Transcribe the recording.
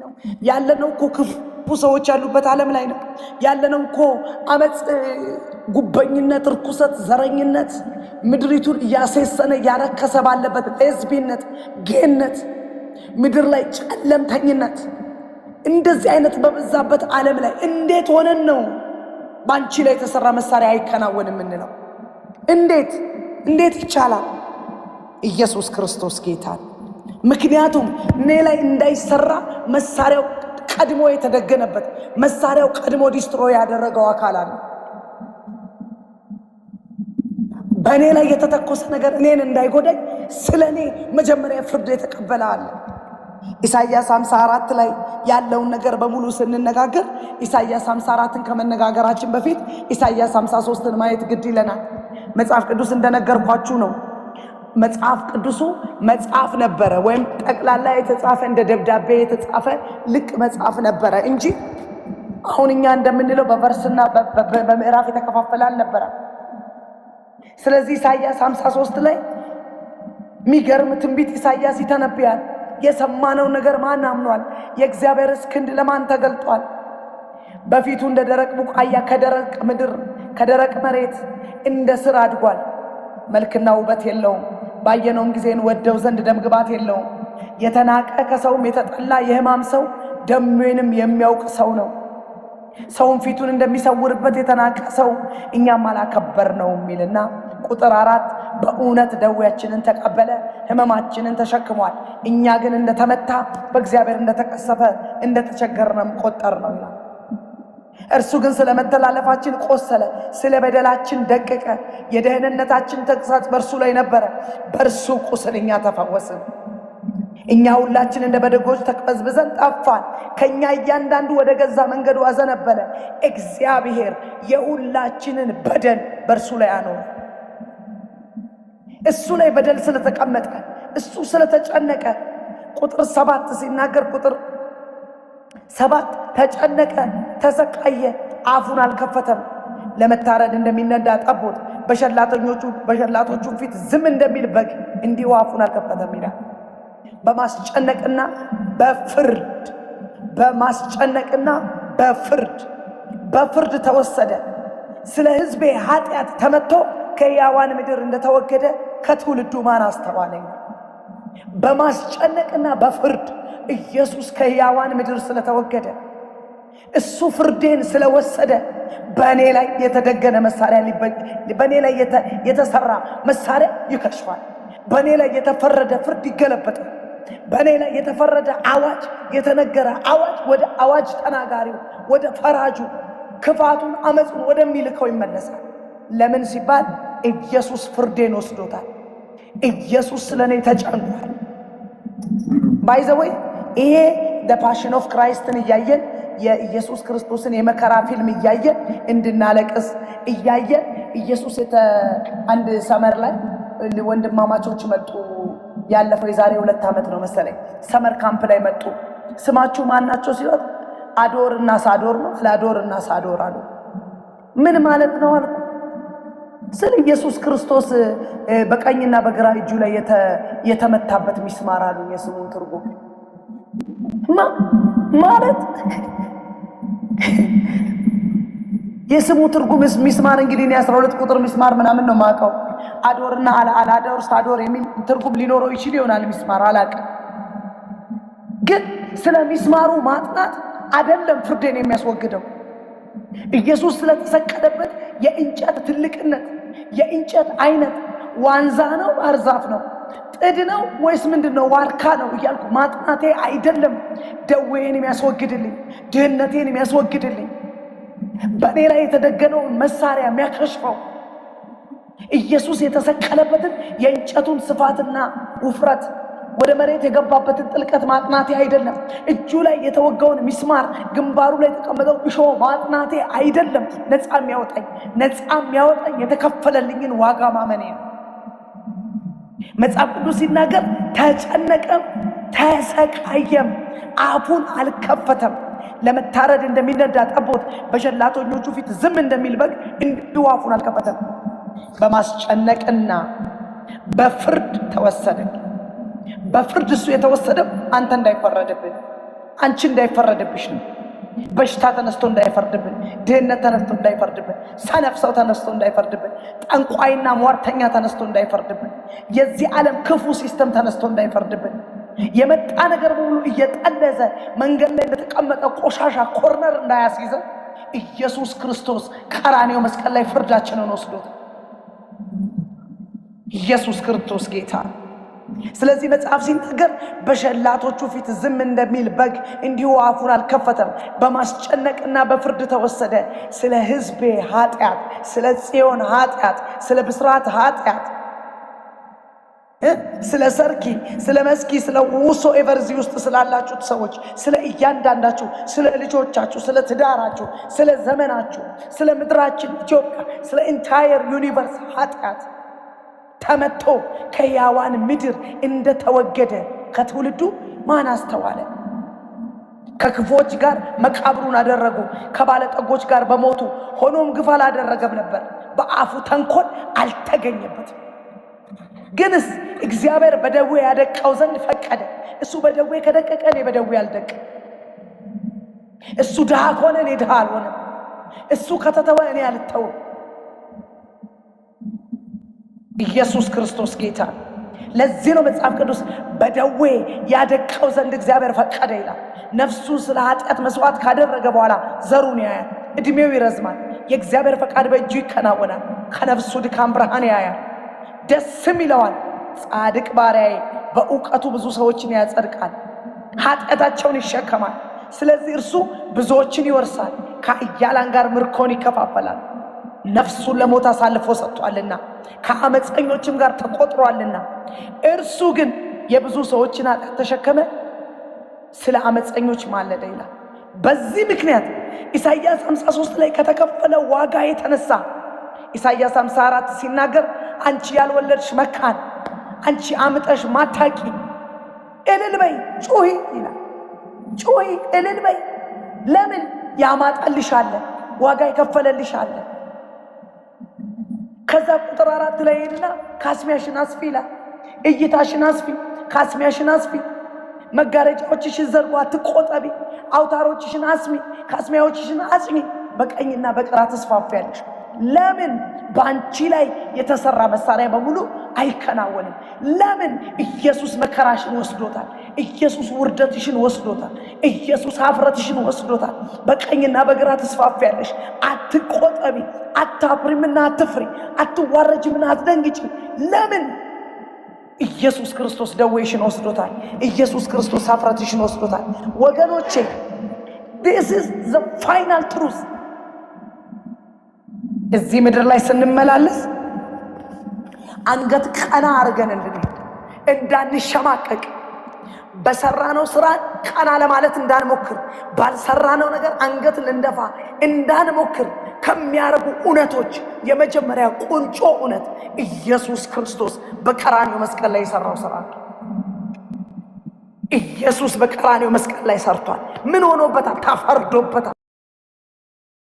ነው ያለነው እኮ ክፉ ሰዎች ያሉበት ዓለም ላይ ነው ያለነው እኮ አመጽ፣ ጉበኝነት፣ ርኩሰት፣ ዘረኝነት ምድሪቱን ያሴሰነ ያረከሰ ባለበት ሌዝቢነት፣ ጌነት፣ ምድር ላይ ጨለምተኝነት እንደዚህ አይነት በበዛበት ዓለም ላይ እንዴት ሆነን ነው ባንቺ ላይ የተሰራ መሳሪያ አይከናወንም እንለው? እንዴት ይቻላል? ኢየሱስ ክርስቶስ ጌታ። ምክንያቱም እኔ ላይ እንዳይሰራ መሳሪያው ቀድሞ የተደገነበት፣ መሳሪያው ቀድሞ ዲስትሮይ ያደረገው አካል አለ። በእኔ ላይ የተተኮሰ ነገር እኔን እንዳይጎዳኝ ስለኔ መጀመሪያ ፍርድ የተቀበለ አለ። ኢሳይያስ 54 ላይ ያለውን ነገር በሙሉ ስንነጋገር ኢሳይያስ 54ን ከመነጋገራችን በፊት ኢሳይያስ 53ን ማየት ግድ ይለናል። መጽሐፍ ቅዱስ እንደነገርኳችሁ ነው። መጽሐፍ ቅዱሱ መጽሐፍ ነበረ፣ ወይም ጠቅላላ የተጻፈ እንደ ደብዳቤ የተጻፈ ልቅ መጽሐፍ ነበረ እንጂ አሁን እኛ እንደምንለው በቨርስና በምዕራፍ የተከፋፈለ አልነበረ። ስለዚህ ኢሳይያስ 53 ላይ የሚገርም ትንቢት ኢሳይያስ ይተነብያል። የሰማነው ነገር ማን አምኗል? የእግዚአብሔርስ ክንድ ለማን ተገልጧል? በፊቱ እንደ ደረቅ ቡቃያ ከደረቅ ምድር ከደረቅ መሬት እንደ ስር አድጓል። መልክና ውበት የለውም፣ ባየነውም ጊዜ እንወደው ዘንድ ደምግባት የለውም። የተናቀ ከሰውም የተጠላ የሕማም ሰው ደሜንም የሚያውቅ ሰው ነው። ሰውን ፊቱን እንደሚሰውርበት የተናቀ ሰው እኛም አላከበር ነው የሚልና ቁጥር 4 በእውነት ደዌያችንን ተቀበለ፣ ሕመማችንን ተሸክሟል። እኛ ግን እንደተመታ በእግዚአብሔር እንደተቀሰፈ እንደተቸገርንም ቆጠር ነው ይላል። እርሱ ግን ስለ መተላለፋችን ቆሰለ፣ ስለ በደላችን ደቀቀ። የደህንነታችን ተግሣጽ በእርሱ ላይ ነበረ፣ በእርሱ ቁስል እኛ ተፈወስን። እኛ ሁላችን እንደ በጎች ተቅበዝብዘን ጠፋን፣ ከኛ እያንዳንዱ ወደ ገዛ መንገዱ አዘነበለ። እግዚአብሔር የሁላችንን በደል በእርሱ ላይ አኖረ። እሱ ላይ በደል ስለተቀመጠ፣ እሱ ስለተጨነቀ ቁጥር 7 ሲናገር ቁጥር 7 ተጨነቀ፣ ተሰቃየ፣ አፉን አልከፈተም። ለመታረድ እንደሚነዳ ጠቦት በሸላቶቹ ፊት ዝም እንደሚል በግ እንዲሁ አፉን አልከፈተም ይላል። በማስጨነቅና በፍርድ ተወሰደ። ስለ ሕዝቤ ኃጢአት ተመቶ ከሕያዋን ምድር እንደተወገደ ከትውልዱ ማን አስተዋለኝ? በማስጨነቅና በፍርድ ኢየሱስ ከሕያዋን ምድር ስለተወገደ፣ እሱ ፍርዴን ስለወሰደ በእኔ ላይ የተደገነ መሳሪያ በእኔ ላይ የተሰራ መሳሪያ ይከሽፋል። በእኔ ላይ የተፈረደ ፍርድ ይገለበጣል። በእኔ ላይ የተፈረደ አዋጅ፣ የተነገረ አዋጅ ወደ አዋጅ ተናጋሪው፣ ወደ ፈራጁ፣ ክፋቱን አመፁን ወደሚልከው ይመለሳል። ለምን ሲባል ኢየሱስ ፍርዴን ወስዶታል። ኢየሱስ ስለኔ ተጨንቋል። ባይዘወይ ይሄ ፓሽን ኦፍ ክራይስትን እያየን የኢየሱስ ክርስቶስን የመከራ ፊልም እያየን እንድናለቅስ እያየን ኢየሱስ አንድ ሰመር ላይ ወንድማማቾች መጡ። ያለፈው የዛሬ 2 ዓመት ነው መሰለኝ። ሰመር ካምፕ ላይ መጡ። ስማችሁ ማናቸው ሲወጥ አዶር እና ሳዶር ነው። ለአዶር እና ሳዶር አሉ። ምን ማለት ነው አልኩ። ስለ ኢየሱስ ክርስቶስ በቀኝና በግራ እጁ ላይ የተመታበት ሚስማር አሉ። የስሙን ትርጉም ማለት የስሙ ትርጉም ሚስማር እንግዲህ 12 ቁጥር ሚስማር ምናምን ነው ማቀው። አዶርና አላዶር ሳዶር የሚል ትርጉም ሊኖረው ይችል ይሆናል። ሚስማር አላውቅም፣ ግን ስለ ሚስማሩ ማጥናት አይደለም ፍርዴን የሚያስወግደው። ኢየሱስ ስለተሰቀለበት የእንጨት ትልቅነት፣ የእንጨት አይነት ዋንዛ ነው፣ አርዛፍ ነው፣ ጥድ ነው ወይስ ምንድነው? ዋርካ ነው እያልኩ ማጥናቴ አይደለም ደዌን የሚያስወግድልኝ፣ ድህነቴን የሚያስወግድልኝ፣ በእኔ ላይ የተደገነውን መሳሪያ የሚያከሽፈው ኢየሱስ የተሰቀለበትን የእንጨቱን ስፋትና ውፍረት፣ ወደ መሬት የገባበትን ጥልቀት ማጥናቴ አይደለም። እጁ ላይ የተወጋውን ሚስማር፣ ግንባሩ ላይ የተቀመጠው እሾህ ማጥናቴ አይደለም። ነፃ የሚያወጣኝ የተከፈለልኝን ዋጋ ማመኔ ነው። መጽሐፍ ቅዱስ ሲናገር ተጨነቀም፣ ተሰቃየም፣ አፉን አልከፈተም። ለመታረድ እንደሚነዳ ጠቦት በሸላቶኞቹ ፊት ዝም እንደሚል በግ እንዲሁ አፉን አልከፈተም። በማስጨነቅና በፍርድ ተወሰደ። በፍርድ እሱ የተወሰደው አንተ እንዳይፈረድብን፣ አንቺ እንዳይፈረድብሽ ነው። በሽታ ተነስቶ እንዳይፈርድብን፣ ድህነት ተነስቶ እንዳይፈርድብን፣ ሰነፍ ሰው ተነስቶ እንዳይፈርድብን፣ ጠንቋይና ሟርተኛ ተነስቶ እንዳይፈርድብን፣ የዚህ ዓለም ክፉ ሲስተም ተነስቶ እንዳይፈርድብን፣ የመጣ ነገር በሙሉ እየጠለዘ መንገድ ላይ እንደተቀመጠ ቆሻሻ ኮርነር እንዳያስይዘን ኢየሱስ ክርስቶስ ቀራንዮ መስቀል ላይ ፍርዳችንን ወስዶታል። ኢየሱስ ክርስቶስ ጌታ። ስለዚህ መጽሐፍ ሲናገር በሸላቶቹ ፊት ዝም እንደሚል በግ እንዲሁ አፉን አልከፈተም፣ በማስጨነቅና በፍርድ ተወሰደ። ስለ ሕዝቤ ኃጢአት፣ ስለ ጽዮን ኃጢአት፣ ስለ ብስራት ኃጢአት፣ ስለ ሰርኪ፣ ስለ መስኪ፣ ስለ ውሶ ኤቨርዚ ውስጥ ስላላችሁት ሰዎች፣ ስለ እያንዳንዳችሁ፣ ስለ ልጆቻችሁ፣ ስለ ትዳራችሁ፣ ስለ ዘመናችሁ፣ ስለ ምድራችን ኢትዮጵያ፣ ስለ ኢንታየር ዩኒቨርስ ኃጢአት ተመቶ ከሕያዋን ምድር እንደተወገደ ከትውልዱ ማን አስተዋለ? ከክፎች ጋር መቃብሩን አደረጉ፣ ከባለጠጎች ጋር በሞቱ። ሆኖም ግፍ አላደረገም ነበር፣ በአፉ ተንኮል አልተገኘበትም። ግንስ እግዚአብሔር በደዌ ያደቀው ዘንድ ፈቀደ። እሱ በደዌ ከደቀቀ እኔ በደዌ አልደቅ። እሱ ድሃ ከሆነ እኔ ድሃ አልሆነም። እሱ ከተተወ እኔ አልተውም። ኢየሱስ ክርስቶስ ጌታ። ለዚህ ነው መጽሐፍ ቅዱስ በደዌ ያደቀው ዘንድ እግዚአብሔር ፈቀደ ይላል። ነፍሱን ስለ ኃጢአት መስዋዕት ካደረገ በኋላ ዘሩን ያያል፣ እድሜው ይረዝማል፣ የእግዚአብሔር ፈቃድ በእጁ ይከናወናል። ከነፍሱ ድካም ብርሃን ያያል፣ ደስም ይለዋል። ጻድቅ ባሪያዬ በእውቀቱ ብዙ ሰዎችን ያጸድቃል፣ ኃጢአታቸውን ይሸከማል። ስለዚህ እርሱ ብዙዎችን ይወርሳል፣ ከኃያላን ጋር ምርኮን ይከፋፈላል። ነፍሱን ለሞት አሳልፎ ሰጥቷልና ከአመፀኞችም ጋር ተቆጥሯልና። እርሱ ግን የብዙ ሰዎችን ኃጢአት ተሸከመ፣ ስለ አመፀኞች ማለደ ይላል። በዚህ ምክንያት ኢሳይያስ 53 ላይ ከተከፈለው ዋጋ የተነሳ ኢሳይያስ 54 ሲናገር አንቺ ያልወለድሽ መካን፣ አንቺ አምጠሽ ማታቂ እልል በይ ጩሂ ይላል። ጩሂ እልል በይ። ለምን? ያማጣልሽ አለ፣ ዋጋ የከፈለልሽ አለ። ከዛ ቁጥር 4 ላይ ሄድና ካስሚያሽን አስፊ ይላል። እይታሽን አስፊ፣ ካስሚያሽን አስፊ፣ መጋረጃዎችሽን ዘርጉ፣ አትቆጠቢ፣ አውታሮችሽን አስሚ፣ ካስሚያዎችሽን አጽሚ፣ በቀኝና በግራ ትስፋፊያለሽ። ለምን? በአንቺ ላይ የተሰራ መሳሪያ በሙሉ አይከናወንም። ለምን? ኢየሱስ መከራሽን ወስዶታል። ኢየሱስ ውርደትሽን ወስዶታል። ኢየሱስ ኀፍረትሽን ወስዶታል። በቀኝና በግራ ትስፋፊያለሽ። አትቆጠቢ፣ አታፍሪምና አትፍሪ፣ አትዋረጅምና አትደንግጪ። ለምን? ኢየሱስ ክርስቶስ ደዌሽን ወስዶታል። ኢየሱስ ክርስቶስ ኀፍረትሽን ወስዶታል። ወገኖቼ this is the final truth። እዚህ ምድር ላይ ስንመላለስ አንገት ቀና አድርገን እንድንሄድ፣ እንዳንሸማቀቅ፣ በሰራነው ስራ ቀና ለማለት እንዳንሞክር፣ ባልሰራነው ነገር አንገት ልንደፋ እንዳንሞክር ከሚያረጉ እውነቶች የመጀመሪያ ቁንጮ እውነት ኢየሱስ ክርስቶስ በቀራንዮ መስቀል ላይ የሰራው ስራ ነው። ኢየሱስ በቀራንዮ መስቀል ላይ ሰርቷል። ምን ሆኖበታል? ተፈርዶበታል።